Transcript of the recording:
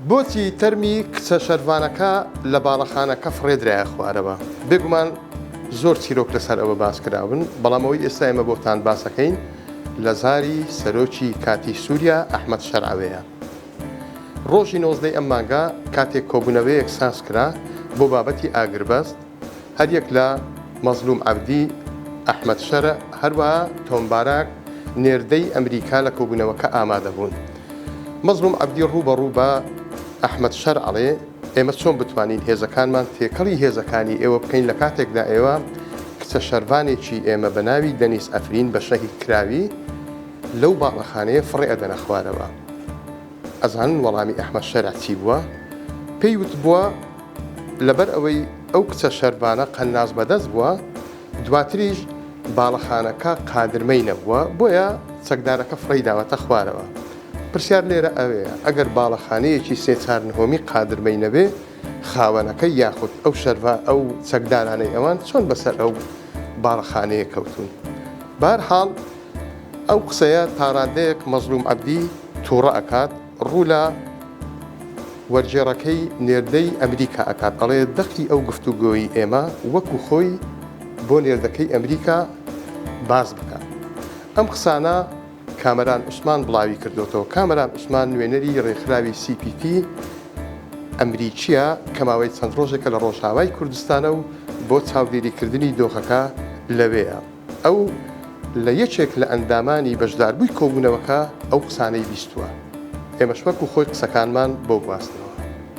بۆچی تەرمی کچە شەروانەکە لە باڵەخانەکە فڕێدرایە خوارەوە بێگومان زۆر چیرۆک لەسەر ئەوە باس کراون بەڵام ئەوەی ئێستا ئێمە بۆتان باسەکەین لە زاری سەرۆکی کاتی سووریا ئەحمەد شەرعەوەیە. ڕۆژی 19 ئەم مانگە کاتێک کۆبوونەوەیەک ساز کرا بۆ بابەتی ئاگربەست هەریەک لە مەزلوم عەبدی ئەحمەد شەرع هەروەها تۆمبارەک نێردەی ئەمریکا لە کۆبوونەوەکە ئامادە بوون. مەزلوم عەبدی ڕوبەڕوو بە ئەحمەد شەرع ئەڵێ ئێمە چۆن بتوانین هێزەکانمان تێکەڵی هێزەکانی ئێوە بکەین لە کاتێکدا ئێوە کچە شەروانێکی ئێمە بە ناوی دەنیس ئەفرین بە شەهید کراوی لەو باڵەخانەیە فڕێ ئەدەنە خوارەوە. ئەزانن وەڵامی ئەحمەد شەرع چی بووە؟ پێی وتبووە لەبەر ئەوەی ئەو کچە شەروانە قەناز بەدەست بووە دواتریش باڵەخانەکە قادرمەی نەبووە بۆیە چەکدارەکە فڕێی داوەتە خوارەوە. پرسیار لێرە ئەوەیە ئەگەر باڵەخانەیەکی سێ چار نهۆمی قادرمەی نەبێ خاوەنەکەی یاخود ئەو شەروا ئەو چەکدارانەی ئەوان چۆن بەسەر ئەو باڵەخانەیە کەوتون. بەهەرحاڵ ئەو قسەیە تا ڕادەیەک مەزلوم عەبدی تووڕە ئەکات ڕوو لە وەرجێڕەکەی نێردەی ئەمریکا ئەکات ئەڵێ دەقی ئەو گفتوگۆیی ئێمە وەکو خۆی بۆ نێردەکەی ئەمریکا باز بکات. ئەم قسانە کامەران عوسمان بڵاوی کردوتەوە. کامەران عوسمان نوێنەری ڕێکخراوی CPP ئەمریکیە کە ماوەی چەند ڕۆژێکە لە ڕۆژاوای کوردستانە و بۆ چاودێریکردنی دۆخەکە لەوەیە. ئەو لە یەکێک لە ئەندامانی بەشداربووی کۆبوونەوەکە ئەو قسانەی بیستووە. ئێمەش وەکو خۆی قسەکانمان بۆ گواستنەوە.